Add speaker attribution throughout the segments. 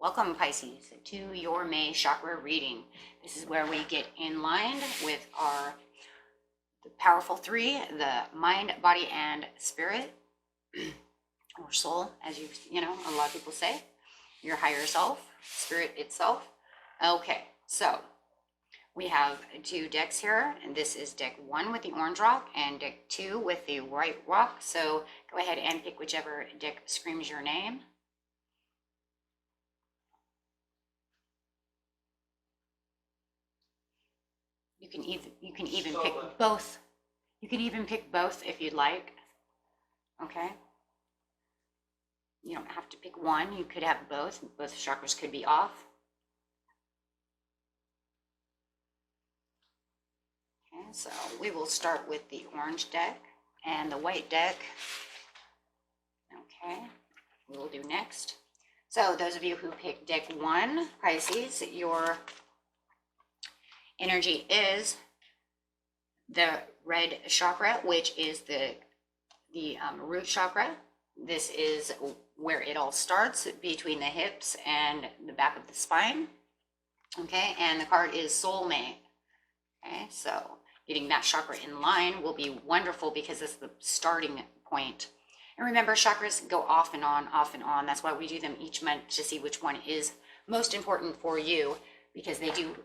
Speaker 1: Welcome, Pisces, to your May chakra reading. This is where we get in line with the powerful three, the mind, body, and spirit, or soul, as a lot of people say, your higher self, spirit itself. Okay, so we have two decks here, and this is deck 1 with the orange rock and deck 2 with the white rock. So go ahead and pick whichever deck screams your name. You can even pick both. You can even pick both if you'd like. Okay. You don't have to pick one. You could have both. Both chakras could be off. Okay, so we will start with the orange deck and the white deck. Okay, we will do next. So those of you who picked deck 1, Pisces, your energy is the red chakra, which is the root chakra. This is where it all starts, between the hips and the back of the spine. Okay, and the card is soulmate. Okay, so getting that chakra in line will be wonderful because it's the starting point. And remember, chakras go off and on, off and on. That's why we do them each month, to see which one is most important for you, because they do,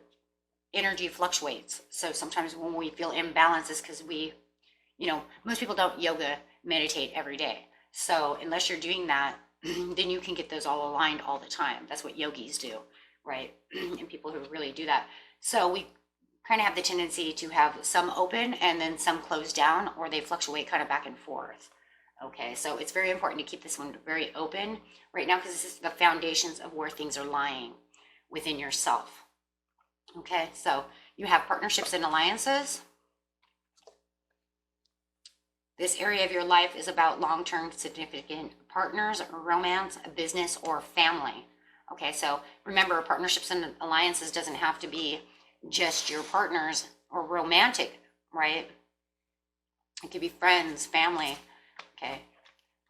Speaker 1: energy fluctuates. So sometimes when we feel imbalances, because most people don't yoga, meditate every day. So unless you're doing that, then you can get those all aligned all the time. That's what yogis do, right? And people who really do that. So we kind of have the tendency to have some open and then some closed down, or they fluctuate kind of back and forth. Okay, so it's very important to keep this one very open right now, because this is the foundations of where things are lying within yourself. Okay, so you have partnerships and alliances. This area of your life is about long-term significant partners, romance, business, or family. Okay, so remember, partnerships and alliances doesn't have to be just your partners or romantic, right? It could be friends, family, okay,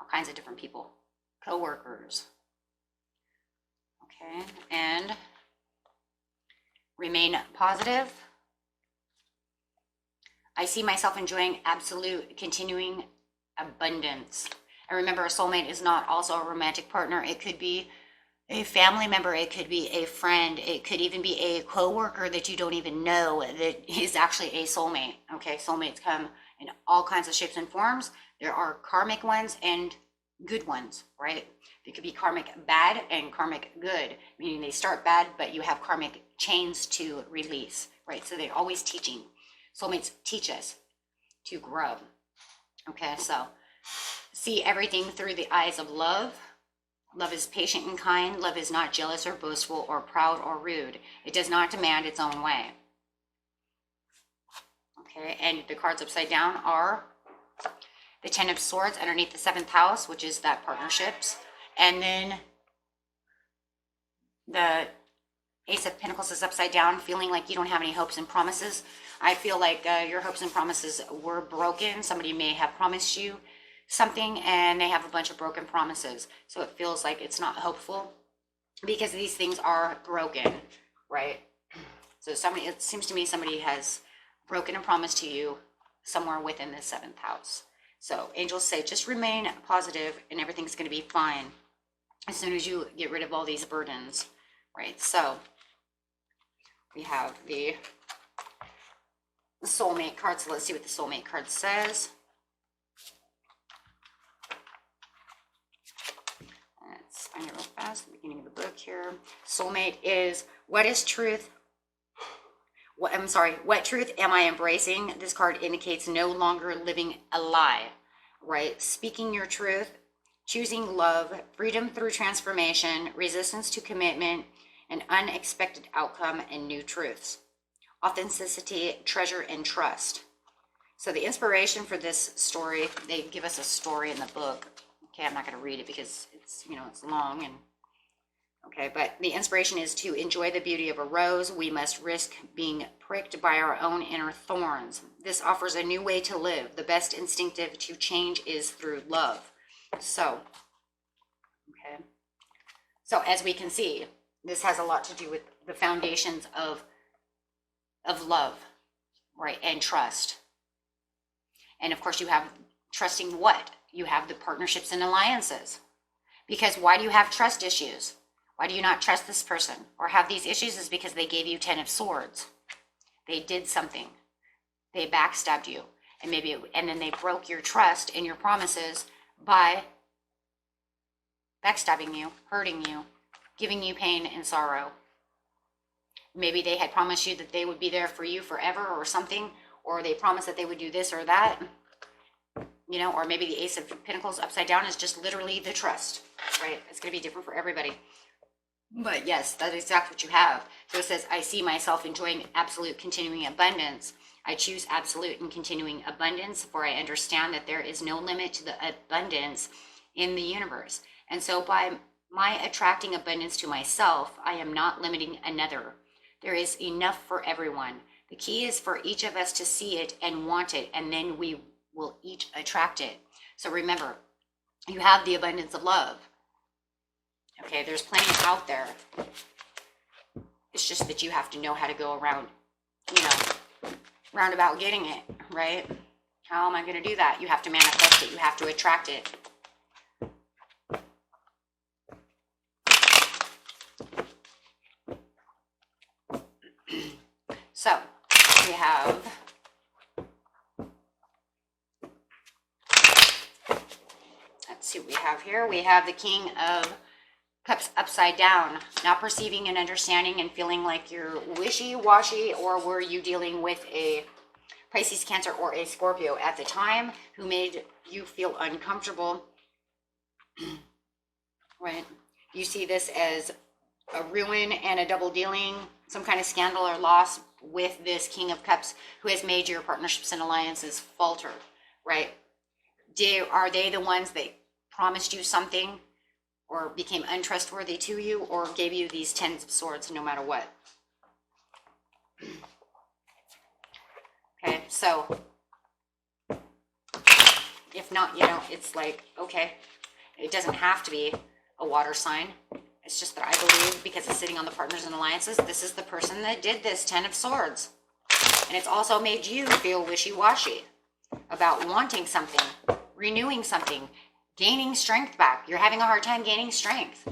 Speaker 1: all kinds of different people, co-workers. Okay, and remain positive. I see myself enjoying absolute continuing abundance. And remember, a soulmate is not also a romantic partner. It could be a family member, it could be a friend, it could even be a co-worker that you don't even know that is actually a soulmate. Okay, soulmates come in all kinds of shapes and forms. There are karmic ones and good ones, right? They could be karmic bad and karmic good, meaning they start bad, but you have karmic chains to release, right? So they're always teaching. Soulmates teach us to grow. Okay, so see everything through the eyes of love. Love is patient and kind. Love is not jealous or boastful or proud or rude. It does not demand its own way. Okay, and the cards upside down are the 10 of Swords underneath the 7th house, which is that partnerships. And then the Ace of Pentacles is upside down, feeling like you don't have any hopes and promises. I feel like your hopes and promises were broken. Somebody may have promised you something and they have a bunch of broken promises. So it feels like it's not hopeful because these things are broken, right? So it seems to me somebody has broken a promise to you somewhere within the 7th house. So angels say, just remain positive and everything's going to be fine as soon as you get rid of all these burdens, right? So we have the soulmate card. So let's see what the soulmate card says. Let's find it real fast, the beginning of the book here. Soulmate is, what is truth? What truth am I embracing? This card indicates no longer living a lie, right? Speaking your truth, choosing love, freedom through transformation, resistance to commitment, an unexpected outcome, and new truths. Authenticity, treasure, and trust. So the inspiration for this story, they give us a story in the book. Okay, I'm not going to read it because it's long and okay, but the inspiration is to enjoy the beauty of a rose. We must risk being pricked by our own inner thorns. This offers a new way to live. The best instinctive to change is through love. So, okay. So as we can see, this has a lot to do with the foundations of love, right? And trust. And of course you have trusting what? You have the partnerships and alliances. Because why do you have trust issues? Why do you not trust this person or have these issues? Is because they gave you 10 of Swords. They did something. They backstabbed you. And then they broke your trust and your promises by backstabbing you, hurting you, giving you pain and sorrow. Maybe they had promised you that they would be there for you forever or something, or they promised that they would do this or that, you know, or maybe the Ace of Pentacles upside down is just literally the trust, right? It's going to be different for everybody. But yes, that is exactly what you have. So it says, I see myself enjoying absolute continuing abundance. I choose absolute and continuing abundance, for I understand that there is no limit to the abundance in the universe. And so by my attracting abundance to myself, I am not limiting another. There is enough for everyone. The key is for each of us to see it and want it, and then we will each attract it. So remember, you have the abundance of love. Okay, there's plenty out there. It's just that you have to know how to go around, you know, roundabout getting it, right? How am I going to do that? You have to manifest it. You have to attract it. So we have let's see what we have here. We have the King of Cups upside down, not perceiving and understanding and feeling like you're wishy-washy, or were you dealing with a Pisces, Cancer, or a Scorpio at the time who made you feel uncomfortable, right? You see this as a ruin and a double dealing, some kind of scandal or loss with this King of Cups who has made your partnerships and alliances falter, right? Are they the ones that promised you something or became untrustworthy to you, or gave you these 10 of Swords no matter what? Okay, so if not, you know, it's like, okay, it doesn't have to be a water sign. It's just that I believe, because it's sitting on the partners and alliances, this is the person that did this 10 of Swords. And it's also made you feel wishy-washy about wanting something, renewing something, gaining strength back. You're having a hard time gaining strength.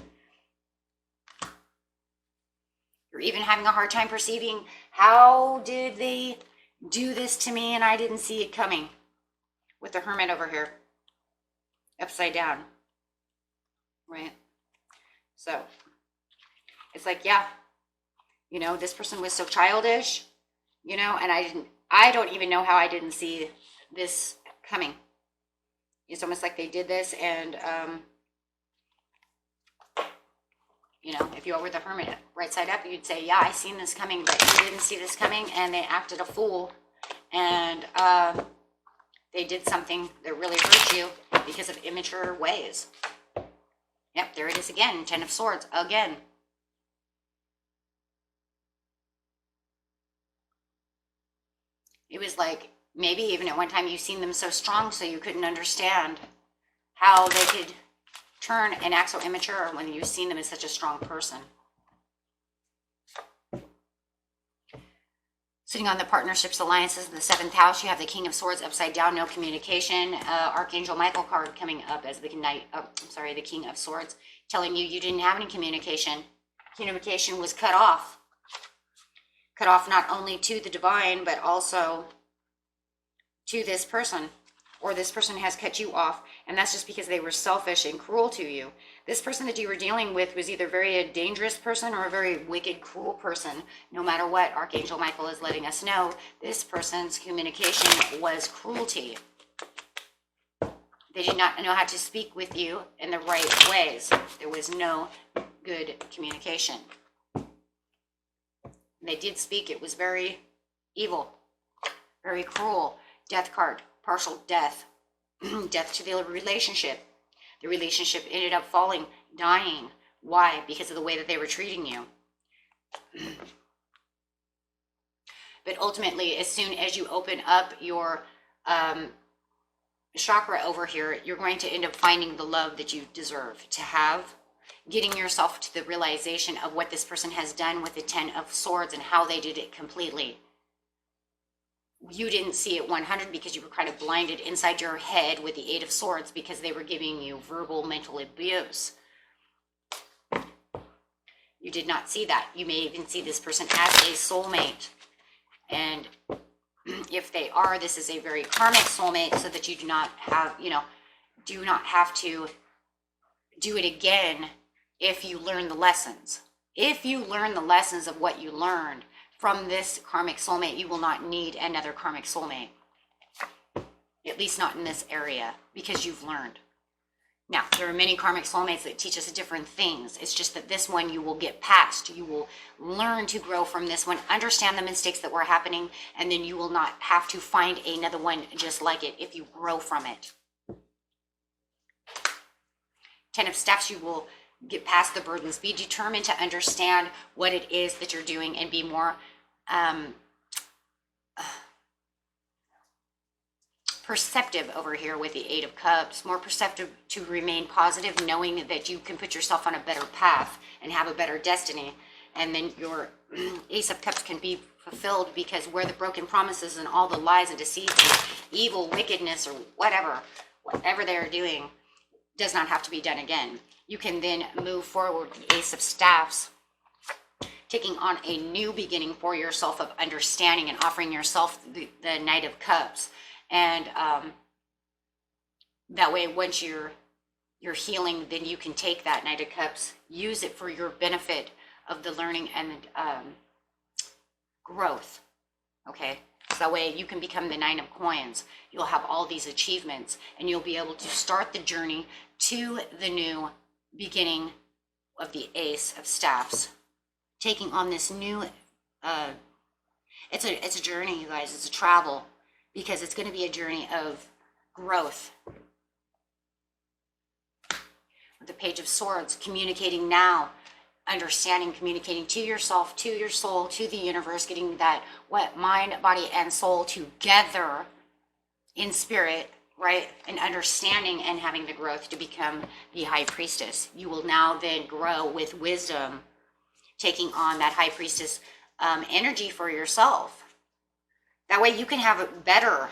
Speaker 1: You're even having a hard time perceiving, how did they do this to me and I didn't see it coming? With the Hermit over here, upside down, right? So it's like, yeah, you know, this person was so childish, you know, and I don't even know how I didn't see this coming. It's almost like they did this and, you know, if you were the Hermit right side up, you'd say, yeah, I seen this coming, but you didn't see this coming, and they acted a fool, and they did something that really hurt you because of immature ways. Yep, there it is again, 10 of Swords again. It was like, maybe even at one time you've seen them so strong so you couldn't understand how they could turn and act so immature when you've seen them as such a strong person. Sitting on the partnerships, alliances in the 7th house, you have the King of Swords upside down, no communication. Archangel Michael card coming up as the the King of Swords, telling you you didn't have any communication. Communication was cut off. Cut off not only to the divine, but also to this person, or this person has cut you off, and that's just because they were selfish and cruel to you. This person that you were dealing with was either a dangerous person or a very wicked, cruel person. No matter what, Archangel Michael is letting us know, this person's communication was cruelty. They did not know how to speak with you in the right ways. There was no good communication. They did speak, it was very evil, very cruel. Death card, partial death, death to the relationship. The relationship ended up falling, dying. Why? Because of the way that they were treating you. But ultimately, as soon as you open up your chakra over here, you're going to end up finding the love that you deserve to have. getting yourself to the realization of what this person has done with the 10 of Swords and how they did it completely. You didn't see it 100 because you were kind of blinded inside your head with the 8 of Swords because they were giving you verbal mental abuse. You did not see that. You may even see this person as a soulmate. And if they are, this is a very karmic soulmate, so that you do not have, do not have to do it again if you learn the lessons. If you learn the lessons of what you learned from this karmic soulmate, you will not need another karmic soulmate. At least not in this area, because you've learned. Now, there are many karmic soulmates that teach us different things. It's just that this one you will get past. You will learn to grow from this one, understand the mistakes that were happening, and then you will not have to find another one just like it if you grow from it. 10 of Staffs, you will get past the burdens. Be determined to understand what it is that you're doing and be more perceptive over here with the 8 of Cups, more perceptive to remain positive, knowing that you can put yourself on a better path and have a better destiny. And then your Ace of Cups can be fulfilled, because where the broken promises and all the lies and deceit and evil, wickedness, or whatever they're doing does not have to be done again. You can then move forward with the Ace of Staffs, taking on a new beginning for yourself of understanding and offering yourself the Knight of Cups. And that way, once you're healing, then you can take that Knight of Cups, use it for your benefit of the learning and growth. Okay, so that way you can become the 9 of Coins. You'll have all these achievements, and you'll be able to start the journey to the new beginning of the Ace of Staffs, taking on this new. It's a journey, you guys. It's a travel. Because it's going to be a journey of growth. The Page of Swords, communicating now, understanding, communicating to yourself, to your soul, to the universe, getting that mind, body, and soul together in spirit, right? And understanding and having the growth to become the High Priestess. You will now then grow with wisdom, taking on that High Priestess energy for yourself. That way you can have better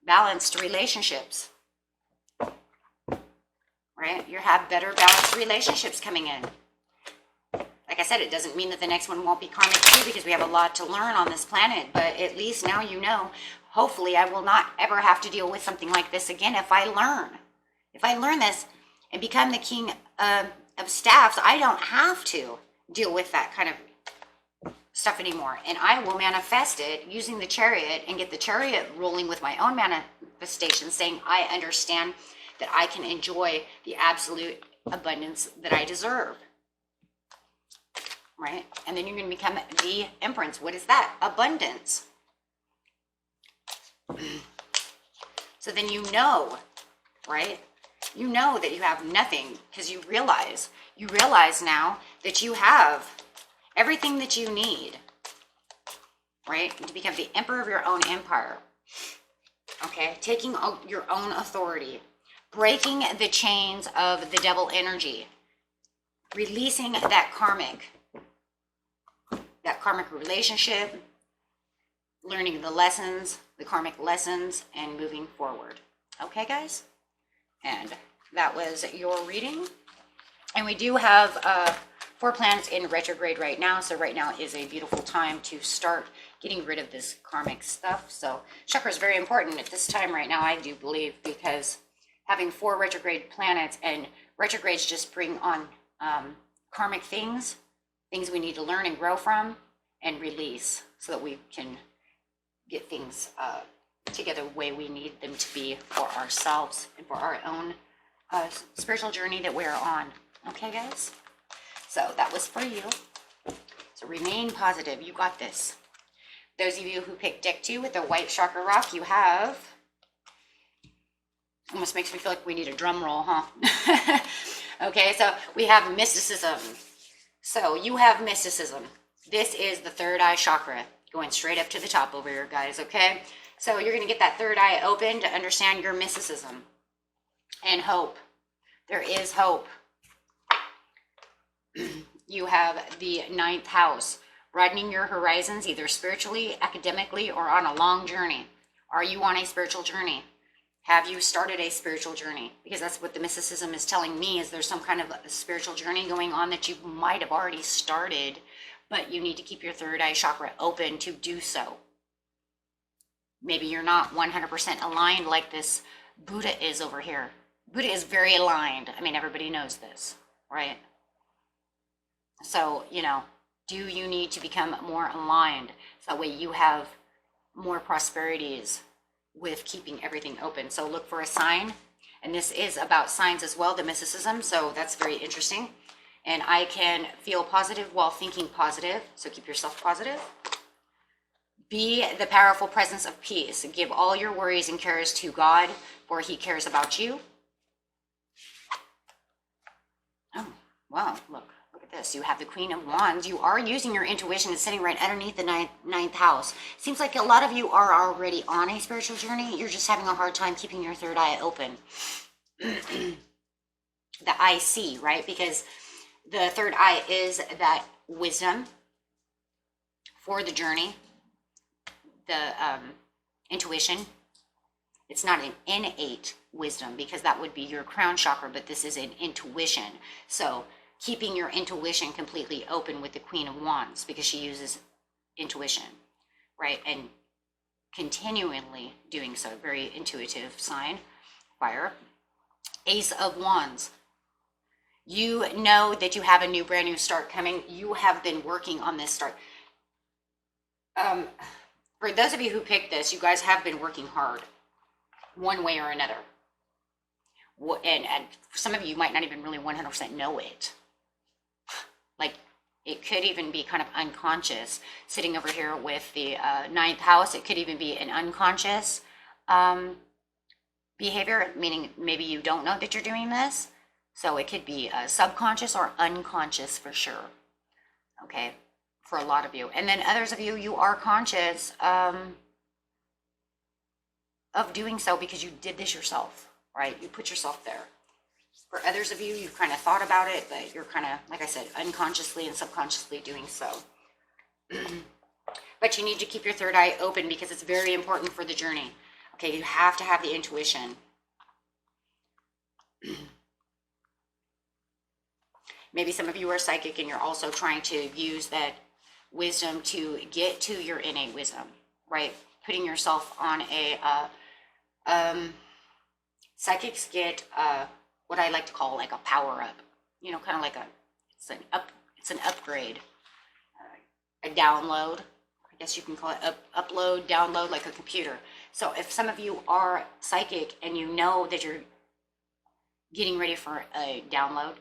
Speaker 1: balanced relationships, right? You have better balanced relationships coming in. Like I said, it doesn't mean that the next one won't be karmic too, because we have a lot to learn on this planet, but at least now you know, hopefully I will not ever have to deal with something like this again if I learn. If I learn this and become the King of Staffs, I don't have to deal with that kind of stuff anymore, and I will manifest it using the Chariot and get the Chariot rolling with my own manifestation, saying I understand that I can enjoy the absolute abundance that I deserve, right? And then you're going to become the Empress. What is that? Abundance. So then you know, right? You know that you have nothing, because you realize now that you have everything that you need, right? To become the emperor of your own empire. Okay? Taking your own authority. Breaking the chains of the devil energy. Releasing that karmic relationship. Learning the lessons, the karmic lessons, and moving forward. Okay, guys? And that was your reading. And we do have 4 planets in retrograde right now, so right now is a beautiful time to start getting rid of this karmic stuff. So chakra is very important at this time right now, I do believe, because having 4 retrograde planets, and retrogrades just bring on karmic things we need to learn and grow from and release, so that we can get things together the way we need them to be for ourselves and for our own spiritual journey that we're on. Okay, guys? So that was for you. So remain positive. You got this. Those of you who picked deck 2 with the white chakra rock, you have, almost makes me feel like we need a drum roll, huh? Okay, so we have mysticism. So you have mysticism. This is the third eye chakra, going straight up to the top over here, guys, okay? So you're going to get that third eye open to understand your mysticism and hope There is hope. You have the 9th house, broadening your horizons, either spiritually, academically, or on a long journey. Are you on a spiritual journey? Have you started a spiritual journey? Because that's what the mysticism is telling me, is there's some kind of a spiritual journey going on that you might have already started, but you need to keep your third eye chakra open to do so. Maybe you're not 100% aligned like this Buddha is over here. Buddha is very aligned. I mean, everybody knows this, right? So, you know, do you need to become more aligned? So that way you have more prosperities with keeping everything open. So look for a sign. And this is about signs as well, the mysticism. So that's very interesting. And I can feel positive while thinking positive. So keep yourself positive. Be the powerful presence of peace. Give all your worries and cares to God, for he cares about you. Oh, wow, look at this. You have the Queen of Wands. You are using your intuition. It's sitting right underneath the ninth house. Seems like a lot of you are already on a spiritual journey. You're just having a hard time keeping your third eye open. The IC, right? Because the third eye is that wisdom for the journey, the intuition. It's not an innate wisdom, because that would be your crown chakra, but this is an intuition. So keeping your intuition completely open with the Queen of Wands, because she uses intuition, right? And continually doing so. Very intuitive sign. Fire. Ace of Wands. You know that you have a new, brand new start coming. You have been working on this start. For those of you who picked this, you guys have been working hard, one way or another. And some of you might not even really 100% know it. Like, it could even be kind of unconscious. Sitting over here with the 9th house, it could even be an unconscious behavior, meaning maybe you don't know that you're doing this. So it could be subconscious or unconscious for sure. Okay, for a lot of you. And then others of you, you are conscious of doing so because you did this yourself, right? You put yourself there. For others of you, you've kind of thought about it, but you're kind of, like I said, unconsciously and subconsciously doing so. But you need to keep your third eye open because it's very important for the journey. Okay, you have to have the intuition. Maybe some of you are psychic and you're also trying to use that wisdom to get to your innate wisdom, right? Putting yourself on a, psychics get what I like to call like a power up, you know, kind of like it's an upgrade, a download. I guess you can call it upload, download, like a computer. So if some of you are psychic and you know that you're getting ready for a download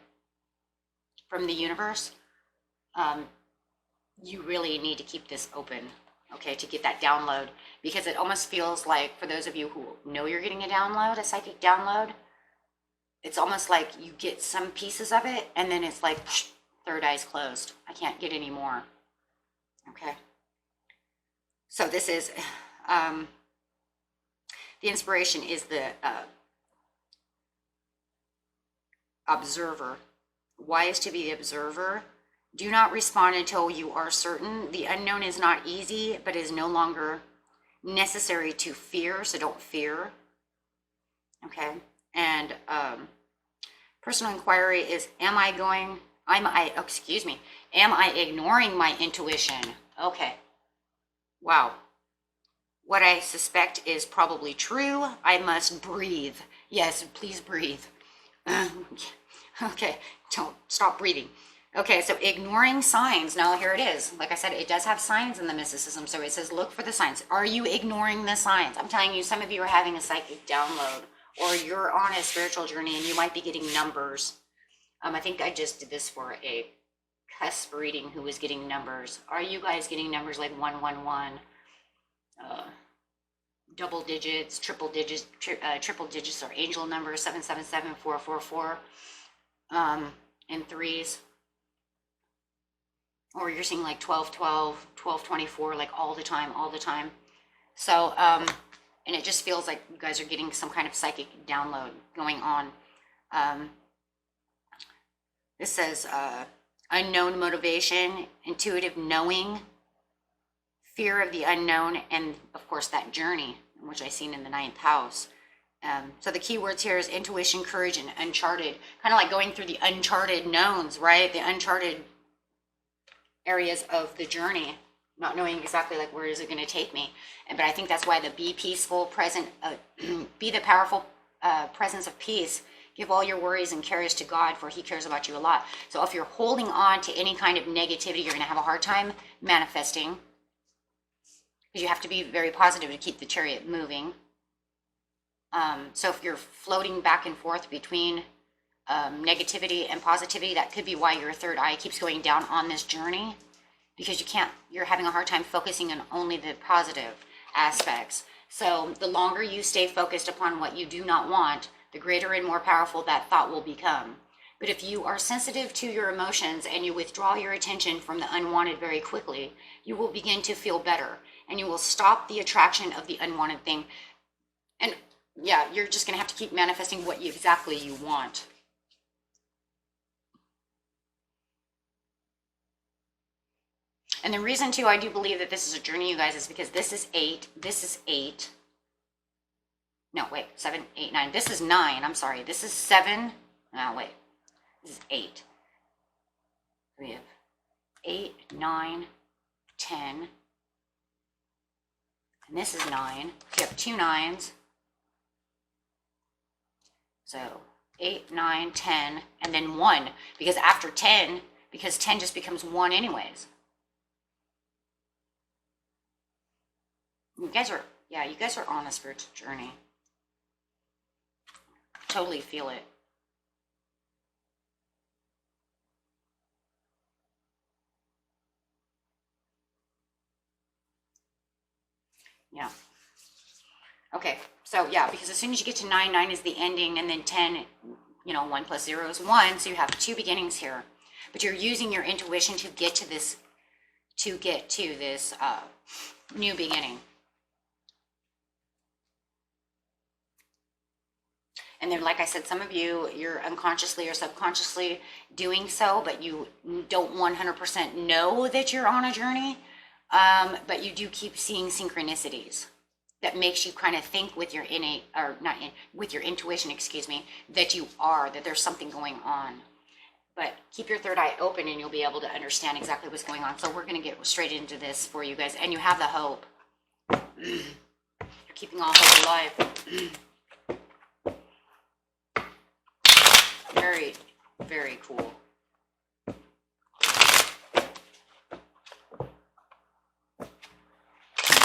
Speaker 1: from the universe, you really need to keep this open, okay, to get that download, because it almost feels like, for those of you who know you're getting a download, a psychic download, it's almost like you get some pieces of it and then it's like, third eye's closed. I can't get any more. Okay. So this is, the inspiration is the observer. Wise to be the observer. Do not respond until you are certain. The unknown is not easy, but is no longer necessary to fear, so don't fear. Okay. And personal inquiry is, am I ignoring my intuition? Okay. Wow. What I suspect is probably true. I must breathe. Yes, please breathe. Okay, don't stop breathing. Okay, so ignoring signs. Now here it is. Like I said, it does have signs in the mysticism. So it says, look for the signs. Are you ignoring the signs? I'm telling you, some of you are having a psychic download, or you're on a spiritual journey and you might be getting numbers. I think I just did this for a cusp reading who was getting numbers. Are you guys getting numbers like 111, double digits, triple digits, or angel numbers 777, 444, and threes? Or you're seeing like 1212, 1224, like all the time. So, and it just feels like you guys are getting some kind of psychic download going on. This says unknown motivation, intuitive knowing, fear of the unknown, and of course that journey, which I seen in the 9th house. So the key words here is intuition, courage, and uncharted. Kind of like going through the uncharted knowns, right? The uncharted areas of the journey, not knowing exactly like where is it going to take me. But I think that's why the be peaceful, present, be the powerful presence of peace. Give all your worries and cares to God, for he cares about you a lot. So if you're holding on to any kind of negativity, you're going to have a hard time manifesting, because you have to be very positive to keep the chariot moving. So if you're floating back and forth between negativity and positivity, that could be why your third eye keeps going down on this journey, because you're having a hard time focusing on only the positive aspects. So the longer you stay focused upon what you do not want, the greater and more powerful that thought will become. But if you are sensitive to your emotions and you withdraw your attention from the unwanted very quickly, you will begin to feel better, and you will stop the attraction of the unwanted thing. And yeah, you're just going to have to keep manifesting what exactly you want. And the reason too, I do believe that this is a journey, you guys, is because this is 8, this is 8. No, wait, 7, 8, 9. This is 9. I'm sorry. This is 7. No, wait. This is 8. We have 8, 9, 10. And this is 9. You have 2 9s. So 8, 9, 10, and then 1. Because after 10, because 10 just becomes 1 anyways. You guys are on a spiritual journey. Totally feel it. Yeah. Okay, so yeah, because as soon as you get to 9, 9 is the ending, and then 10, 1 plus 0 is 1, so you have 2 beginnings here. But you're using your intuition to get to this, new beginning. And then, like I said, some of you, you're unconsciously or subconsciously doing so, but you don't 100% know that you're on a journey. But you do keep seeing synchronicities that makes you kind of think with your with your intuition, that there's something going on. But keep your third eye open and you'll be able to understand exactly what's going on. So we're going to get straight into this for you guys. And you have the hope. You're keeping all hope alive. Very, very cool.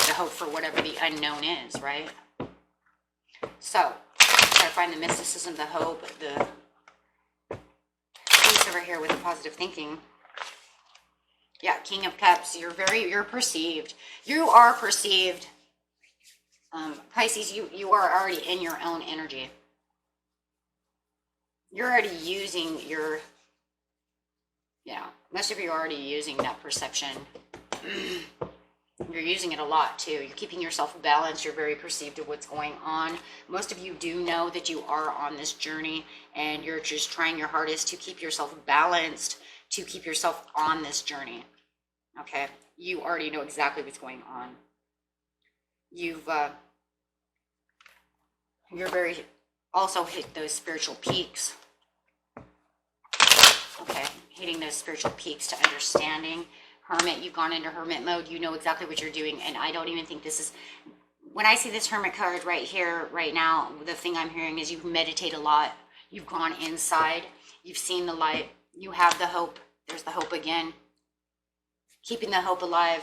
Speaker 1: The hope for whatever the unknown is, right? So, try to find the mysticism, the hope, the peace over here with the positive thinking. Yeah, King of Cups, you're perceived. You are perceived. Pisces, you are already in your own energy. You're already using most of you are already using that perception. You're using it a lot too. You're keeping yourself balanced. You're very perceived of what's going on. Most of you do know that you are on this journey, and you're just trying your hardest to keep yourself balanced, to keep yourself on this journey. Okay? You already know exactly what's going on. You're very also hit those spiritual peaks. Okay, hitting those spiritual peaks to understanding. Hermit, you've gone into hermit mode. You know exactly what you're doing. And I don't even think this is, when I see this hermit card right here, right now, the thing I'm hearing is you meditate a lot. You've gone inside. You've seen the light. You have the hope. There's the hope again. Keeping the hope alive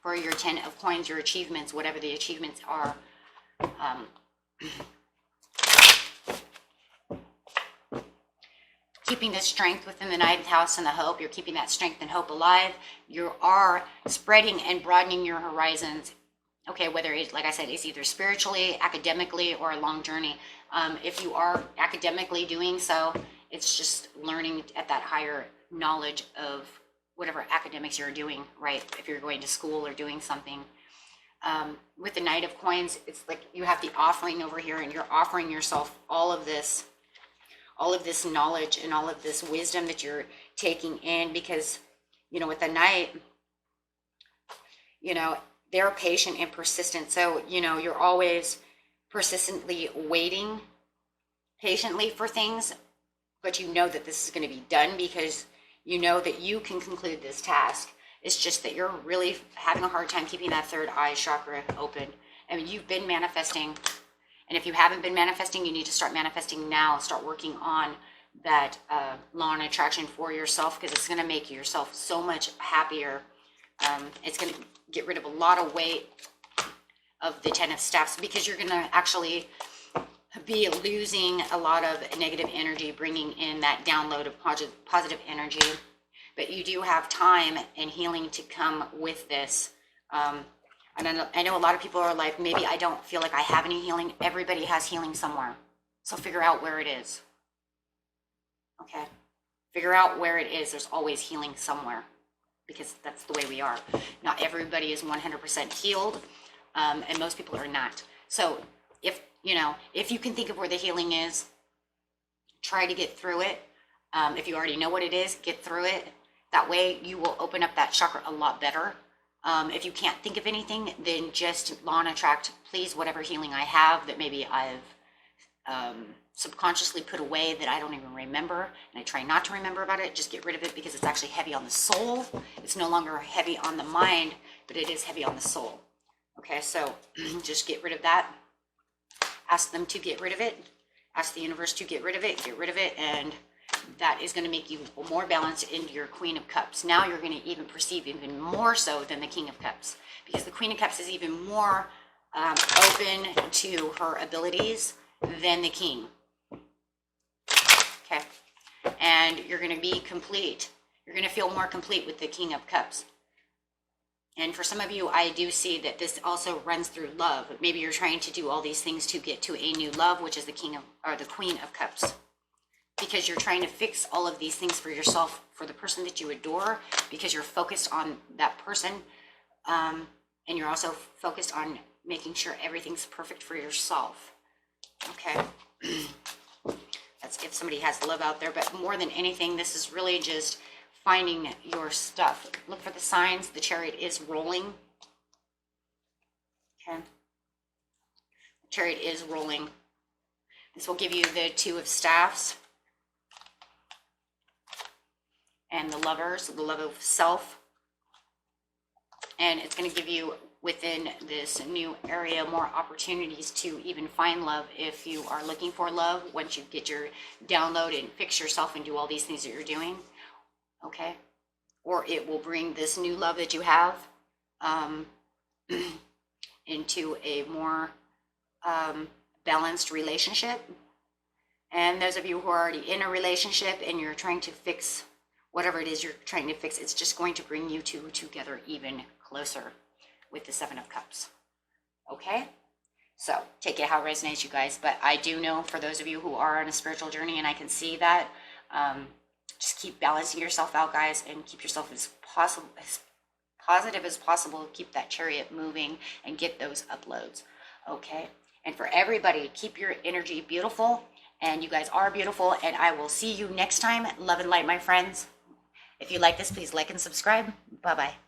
Speaker 1: for your 10 of coins, your achievements, whatever the achievements are. Keeping the strength within the 9th house and the hope. You're keeping that strength and hope alive. You are spreading and broadening your horizons. Okay, whether it's, like I said, it's either spiritually, academically, or a long journey. If you are academically doing so, it's just learning at that higher knowledge of whatever academics you're doing, right? If you're going to school or doing something. With the Knight of Coins, it's like you have the offering over here, and you're offering yourself all of this all of this knowledge and all of this wisdom that you're taking in, because, you know, with the Knight, you know, they're patient and persistent. So, you know, you're always persistently waiting patiently for things, but you know that this is going to be done because you know that you can conclude this task. It's just that you're really having a hard time keeping that third eye chakra open. I mean, you've been manifesting, and if you haven't been manifesting, you need to start manifesting now. Start working on that law and attraction for yourself, because it's going to make yourself so much happier. It's going to get rid of a lot of weight of the 10 of Staffs, because you're going to actually be losing a lot of negative energy, bringing in that download of positive energy. But you do have time and healing to come with this. And I know a lot of people are like, maybe I don't feel like I have any healing. Everybody has healing somewhere. So figure out where it is. Okay? Figure out where it is. There's always healing somewhere, because that's the way we are. Not everybody is 100% healed, and most people are not. So if you can think of where the healing is, try to get through it. If you already know what it is, get through it. That way you will open up that chakra a lot better. If you can't think of anything, then just law and attract, please, whatever healing I have that maybe I've subconsciously put away that I don't even remember, and I try not to remember about it, just get rid of it, because it's actually heavy on the soul. It's no longer heavy on the mind, but it is heavy on the soul. Okay, so just get rid of that. Ask them to get rid of it. Ask the universe to get rid of it, and that is going to make you more balanced into your Queen of Cups. Now you're going to even perceive even more so than the King of Cups, because the Queen of Cups is even more open to her abilities than the King. Okay, and you're going to be complete. You're going to feel more complete with the King of Cups. And for some of you, I do see that this also runs through love. Maybe you're trying to do all these things to get to a new love, which is the King of, or the Queen of Cups, because you're trying to fix all of these things for yourself, for the person that you adore, because you're focused on that person, and you're also focused on making sure everything's perfect for yourself. Okay. That's if somebody has love out there, but more than anything, this is really just finding your stuff. Look for the signs. The Chariot is rolling. Okay. The Chariot is rolling. This will give you the Two of Staffs and the Lovers, the love of self. And it's going to give you, within this new area, more opportunities to even find love if you are looking for love, once you get your download and fix yourself and do all these things that you're doing. Okay, or it will bring this new love that you have into a more balanced relationship. And those of you who are already in a relationship and you're trying to fix whatever it is you're trying to fix, it's just going to bring you two together even closer with the Seven of Cups. Okay, so take it how it resonates, you guys. But I do know, for those of you who are on a spiritual journey, and I can see that, just keep balancing yourself out, guys, and keep yourself as positive as possible. Keep that Chariot moving and get those uploads. Okay, and for everybody, keep your energy beautiful, and you guys are beautiful, and I will see you next time. Love and light, my friends. If you like this, please like and subscribe. Bye-bye.